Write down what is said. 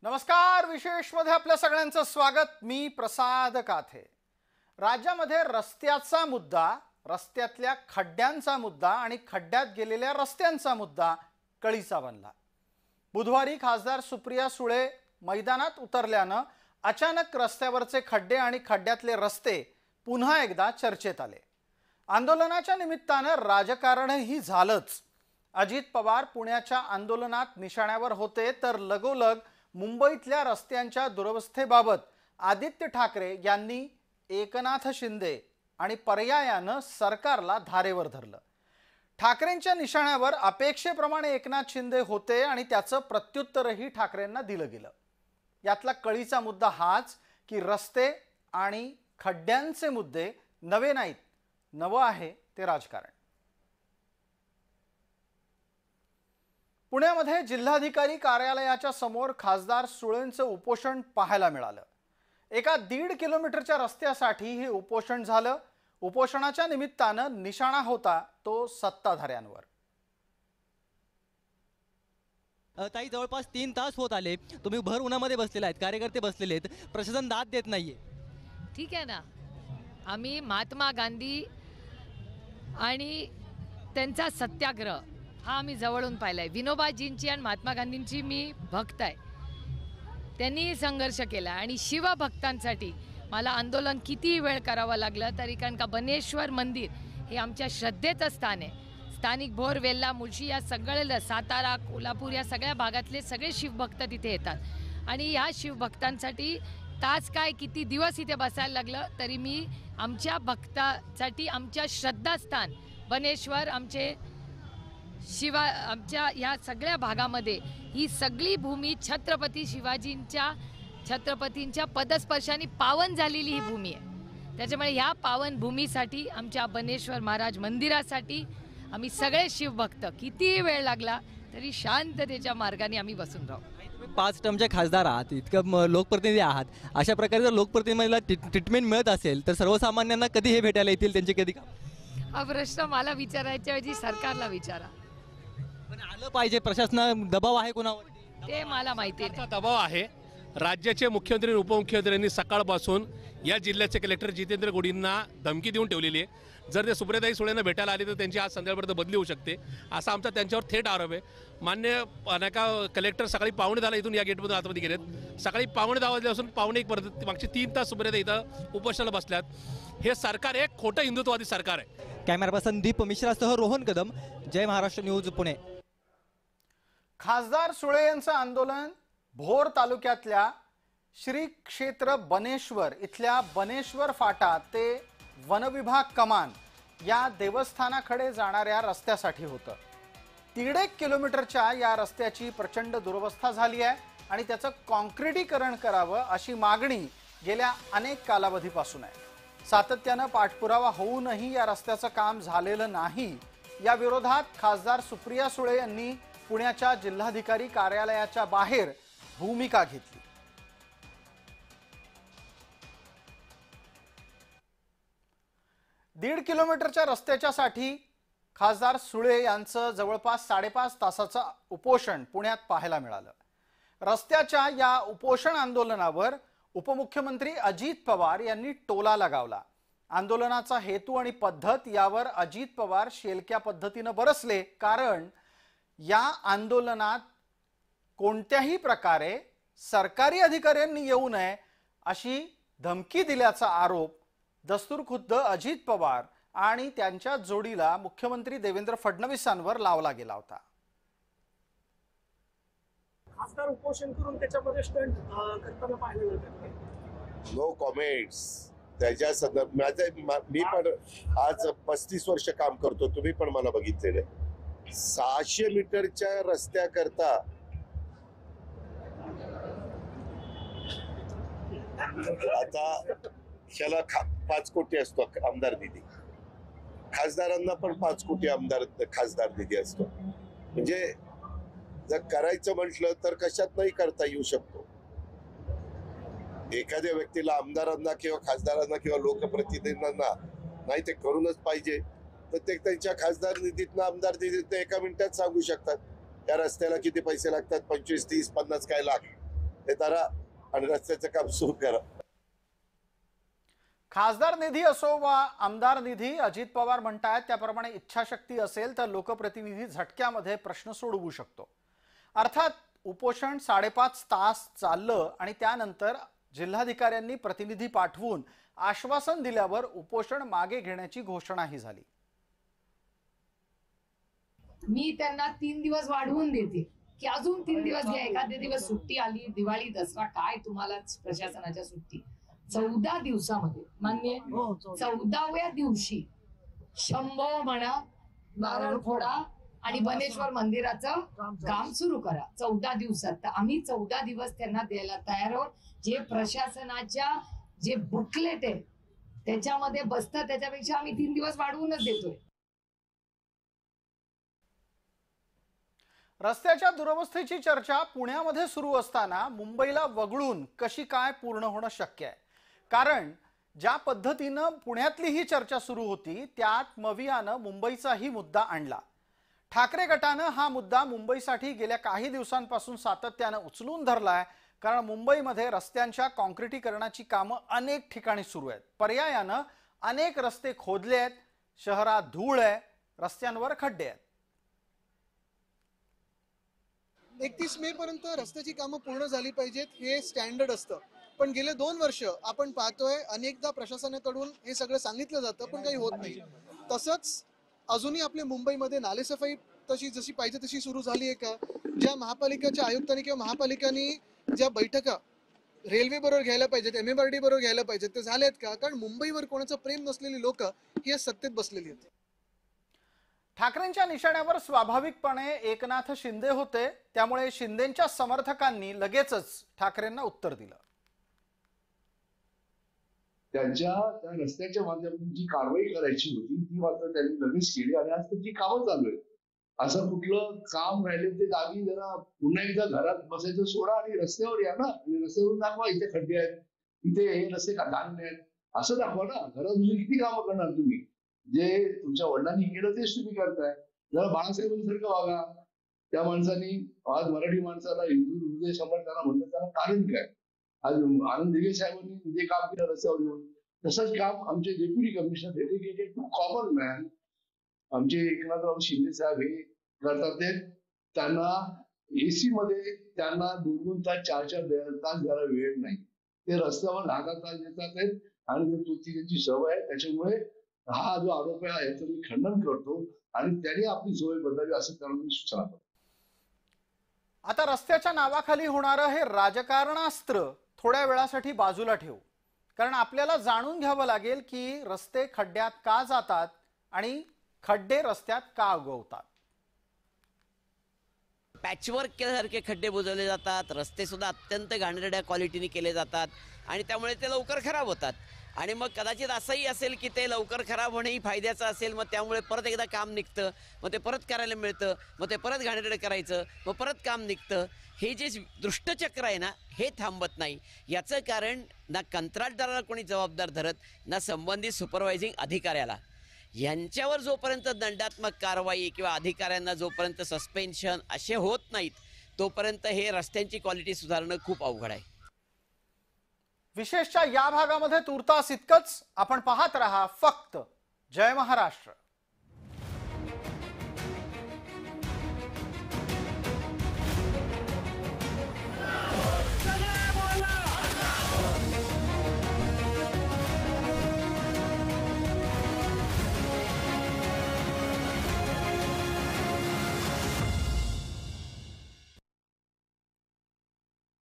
नमस्कार. विशेषमध्ये आपल्या सगळ्यांचं स्वागत. मी प्रसाद काथे. राज्यामध्ये रस्त्याचा मुद्दा, रस्त्यातल्या खड्ड्यांचा मुद्दा आणि खड्ड्यात गेलेल्या रस्त्यांचा मुद्दा कळीचा बनला. बुधवारी खासदार सुप्रिया सुळे मैदानात उतरल्यानं अचानक रस्त्यावरचे खड्डे आणि खड्ड्यातले रस्ते पुन्हा एकदा चर्चेत आले. आंदोलनाच्या निमित्तानं राजकारणही झालंच. अजित पवार पुण्याच्या आंदोलनात निशाण्यावर होते, तर लगोलग मुंबईतल्या रस्त्यांच्या दुरवस्थेबाबत आदित्य ठाकरे यांनी एकनाथ शिंदे आणि पर्यायानं सरकारला धारेवर धरलं. ठाकरेंच्या निशाण्यावर अपेक्षेप्रमाणे एकनाथ शिंदे होते आणि त्याचं प्रत्युत्तरही ठाकरेंना दिलं गेलं. यातला कळीचा मुद्दा हाच की रस्ते आणि खड्ड्यांचे मुद्दे नवे नाहीत, नवं आहे ते राजकारण. पुण्यामध्ये जिल्हाधिकारी कार्यालयाच्या समोर खासदार सुळेंचं उपोषण पाहायला मिळालं. एका 1.5 किलोमीटरच्या रस्त्यासाठी हे उपोषण झालं. उपोषणाच्या निमित्तानं निशाणा होता तो सत्ताधाऱ्यांवर. ताई, जवळपास 3 तास होत आले, तुम्ही भर उन्हामध्ये बसलेले आहेत, कार्यकर्ते बसलेले आहेत, प्रशासन दाद देत नाहीये. ठीक आहे ना, आम्ही महात्मा गांधी आणि त्यांचा सत्याग्रह हा आम्ही जवळून पाहिलाय. विनोबाजींची आणि महात्मा गांधींची मी भक्त आहे. त्यांनी संघर्ष केला आणि शिवभक्तांसाठी मला आंदोलन किती वेळ करावं लागलं तरी, कारण का बनेश्वर मंदिर हे आमच्या श्रद्धेचं स्थान आहे. स्थानिक भोर, वेल्ला, मुळशी या सगळ्या, सातारा, कोल्हापूर या सगळ्या भागातले सगळे शिवभक्त तिथे येतात आणि ह्या शिवभक्तांसाठी तास काय किती दिवस इथे बसायला लागलं तरी मी आमच्या भक्तासाठी आमच्या श्रद्धास्थान बनेश्वर, आमचे शिवा, आमच्या ह्या सगळ्या भागामध्ये ही सगळी भूमी छत्रपतींच्या पदस्पर्शाने पावन झालेली ही भूमी आहे. त्याच्यामुळे ह्या पावन भूमीसाठी, आमच्या बनेश्वर महाराज मंदिरासाठी आम्ही सगळे शिवभक्त किती वेळ लागला तरी शांततेच्या मार्गाने आम्ही बसून राहू. तुम्ही 5 टर्मचे खासदार आहात, इतकं लोकप्रतिनिधी आहात, अशा प्रकारे जर लोकप्रतिनिधीला ट्रीटमेंट मिळत असेल तर सर्वसामान्यांना कधी हे भेटायला येतील, त्यांचे कधी का? हा प्रश्न मला विचारायच्या ऐवजी सरकारला विचारा. पण आलं पाहिजे, प्रशासना दबाव आहे कोणावर ते मला माहिती नाही. दबाव आहे. राज्याचे मुख्यमंत्री आणि उपमुख्यमंत्र्यांनी सकाळपासून या जिल्ह्याचे कलेक्टर जितेंद्र गोडींना धमकी देऊन ठेवलेली आहे. जर ते सुप्रियाताई सुळेंना भेटायला आले तर त्यांची आज संध्याकाळपर्यंत बदली होऊ शकते, असा आमचा त्यांच्यावर थेट आरोप आहे. मान्य का कलेक्टर सकाळी 9:15 इथून या गेटमधून आतमध्ये गेलेत. सकाळी 9:10 वाजल्यापासून 9:45 मागचे 3 तास सुप्रियाताई इथं उपोषणाला बसल्यात. हे सरकार एक खोटं हिंदुत्ववादी सरकार आहे. कॅमेरा पर्सन दीप मिश्रासह रोहन कदम, जय महाराष्ट्र न्यूज, पुणे. खासदार सुळे यांचं आंदोलन भोर तालुक्यातल्या श्री क्षेत्र बनेश्वर इथल्या बनेश्वर फाटा ते वनविभाग कमान या देवस्थानाकडे जाणाऱ्या रस्त्यासाठी होतं. 1.5 किलोमीटरच्या या रस्त्याची प्रचंड दुरवस्था झाली आहे आणि त्याचं कॉन्क्रिटीकरण करावं अशी मागणी गेल्या अनेक कालावधीपासून आहे. सातत्यानं पाठपुरावा होऊनही या रस्त्याचं काम झालेलं नाही. या विरोधात खासदार सुप्रिया सुळे यांनी पुण्याच्या जिल्हाधिकारी कार्यालयाच्या बाहेर भूमिका घेतली. दीड किलोमीटरच्या रस्त्याच्यासाठी खासदार सुळे यांचं जवळपास 5.5 तासाचं उपोषण पुण्यात पाहायला मिळालं. रस्त्याच्या या उपोषण आंदोलनावर उपमुख्यमंत्री अजित पवार यांनी टोला लगावला. आंदोलनाचा हेतू आणि पद्धत यावर अजित पवार शेलक्या पद्धतीनं बरसले, कारण या आंदोलनात कोणत्याही प्रकारे सरकारी अधिकाऱ्यांनी येऊ नये अशी धमकी दिल्याचा आरोप दस्तूरखुद्द अजित पवार आणि त्यांच्या जोडीला मुख्यमंत्री देवेंद्र फडणवीसांवर लावला गेला होता. खासदार उपोषण करून त्याच्यामध्ये स्टंट करताना पाहिलं जातं. No comments. त्याच्या संदर्भात मी पण आज 35 वर्ष काम करतो, तुम्ही पण मला बघितलेलं आहे. 600 मीटरच्या रस्त्याकरता आता ह्याला 5 कोटी असतो आमदार निधी, खासदारांना पण 5 कोटी खासदार निधी असतो. म्हणजे जर करायचं म्हटलं तर कशातनंही करता येऊ शकतो. एखाद्या व्यक्तीला, आमदारांना किंवा खासदारांना किंवा लोकप्रतिनिधींना नाही ते करूनच पाहिजे, तर ते त्यांच्या खासदार निधीतनं, आमदार निधीतनं 1 मिनिटात सांगू शकतात या रस्त्याला किती पैसे लागतात, 25, 30, 50 काय लाख. ते करा आणि रस्त्याचं काम सुरू करा. खासदार निधी असो वा आमदार निधी, अजित पवार म्हणतायत त्याप्रमाणे इच्छाशक्ती असेल तर लोकप्रतिनिधी झटक्यामध्ये प्रश्न सोडवू शकतो. अर्थात उपोषण 5.5 तास चाललं आणि त्यानंतर जिल्हाधिकाऱ्यांनी प्रतिनिधी पाठवून आश्वासन दिल्यावर उपोषण मागे घेण्याची घोषणाही झाली. मी त्यांना 3 दिवस वाढवून देते की अजून 3 दिवस घ्या. एखादे दिवस सुट्टी आली, दिवाळी दसरा काय तुम्हाला प्रशासनाच्या सुट्टी. 14 दिवसामध्ये मान्य 14व्या दिवशी शंभो म्हणा, नारळ फोडा आणि बनेश्वर मंदिराचं काम सुरू करा 14 दिवसात. तर आम्ही 14 दिवस त्यांना द्यायला तयार आहोत. जे प्रशासनाच्या जे बुकलेट आहे त्याच्यामध्ये बसतं, त्याच्यापेक्षा आम्ही 3 दिवस वाढवूनच देतोय. रस्त्याच्या दुरवस्थेची चर्चा पुण्यामध्ये सुरू असताना मुंबईला वगळून कशी काय पूर्ण होणं शक्य आहे? कारण ज्या पद्धतीनं पुण्यातली ही चर्चा सुरू होती त्यात मवियानं मुंबईचाही मुद्दा आणला. ठाकरे गटानं हा मुद्दा मुंबईसाठी गेल्या काही दिवसांपासून सातत्यानं उचलून धरलाय. कारण मुंबईमध्ये रस्त्यांच्या काँक्रिटीकरणाची कामं अनेक ठिकाणी सुरू आहेत. पर्यायानं अनेक रस्ते खोदले आहेत, शहरात धूळ आहे, रस्त्यांवर खड्डे आहेत. 31 मे पर्यंत रस्त्याची कामं पूर्ण झाली पाहिजेत हे स्टँडर्ड असतं. पण गेले 2 वर्ष आपण पाहतोय अनेकदा प्रशासनाकडून हे सगळं सांगितलं जातं पण काही होत नाही. तसंच अजूनही आपल्या मुंबईमध्ये नालेसफाई जशी पाहिजे तशी सुरू झाली आहे का? ज्या महापालिकेच्या आयुक्तांनी किंवा महापालिकांनी ज्या बैठका रेल्वे बरोबर घ्यायला पाहिजेत, MMRD बरोबर घ्यायला पाहिजेत, ते झालेत का? कारण मुंबईवर कोणाचं प्रेम नसलेली लोक ही सत्तेत बसलेली आहेत. ठाकरेंच्या निशाण्यावर स्वाभाविकपणे एकनाथ शिंदे होते, त्यामुळे शिंदेंच्या समर्थकांनी लगेचच ठाकरेंना उत्तर दिलं. त्यांच्या त्या रस्त्याच्या माध्यमातून जी कारवाई करायची होती ती मात्र त्यांनी लगेच केली आणि आज त्याची कामं चालू आहेत. असं कुठलं काम राहिले ते जागी जरा पुन्हा एकदा घरात बसायचं सोडा आणि रस्त्यावर या ना. आणि रस्त्यावरून दाखवा इथे खड्डे आहेत, इथे हे रस्ते चांगले आहेत, असं दाखवा ना. घरात दुसरी किती कामं करणार तुम्ही? जे तुमच्या वडिलांनी केलं तेच तुम्ही करताय. जरा बाळासाहेबांसारखं वागा. त्या माणसांनी आज मराठी माणसाला हिंदू हृदय सम्राटाला म्हणतात, त्याला कारण काय? आज आनंद दिघे साहेबांनी जे काम केलं रस्त्यावर येऊन तसंच काम आमचे deputy commissioner dedicated to common man आमचे एकनाथराव शिंदे साहेब हे करतात. ते त्यांना AC मध्ये त्यांना 2-2 तास 4-4 तास द्यायला वेळ नाही. ते रस्त्यावर 10 तास देतात आहेत आणि त्यांची सवय आहे. त्याच्यामुळे हा जो आरोप आहे याचं मी खंडन करतो आणि त्यांनी आपली सवय बदलावी असं त्यांना मी सूचना करतो. आता रस्त्याच्या नावाखाली होणारं हे राजकारणास्त्र थोड्या वेळासाठी बाजूला ठेवू. कारण आपल्याला जाणून घ्यावं लागेल की रस्ते खड्ड्यात का जातात आणि खड्डे रस्त्यात का उगवतात. पॅचवर्क केल्यासारखे खड्डे बुजवले जातात, रस्ते सुद्धा अत्यंत घाणेरड्या क्वालिटीने केले जातात आणि त्यामुळे ते लवकर खराब होतात. आणि मग कदाचित असंही असेल की ते लवकर खराब होणेही फायद्याचं असेल. मग त्यामुळे परत एकदा काम निघतं, मग ते परत करायला मिळतं, मग ते परत घाणेरडं करायचं, मग परत काम निघतं. हे जे दुष्टचक्र आहे ना हे थांबत नाही. याचं कारण ना कंत्राटदाराला कोणी जबाबदार धरत, ना संबंधित सुपरवायझिंग अधिकाऱ्याला. यांच्यावर जोपर्यंत दंडात्मक कारवाई किंवा अधिकाऱ्यांना जोपर्यंत सस्पेन्शन असे होत नाहीत तोपर्यंत हे रस्त्यांची क्वालिटी सुधारणं खूप अवघड आहे. विशेषच्या या भागामध्ये तुर्तास इतकंच. आपण पाहत रहा फक्त जय महाराष्ट्र.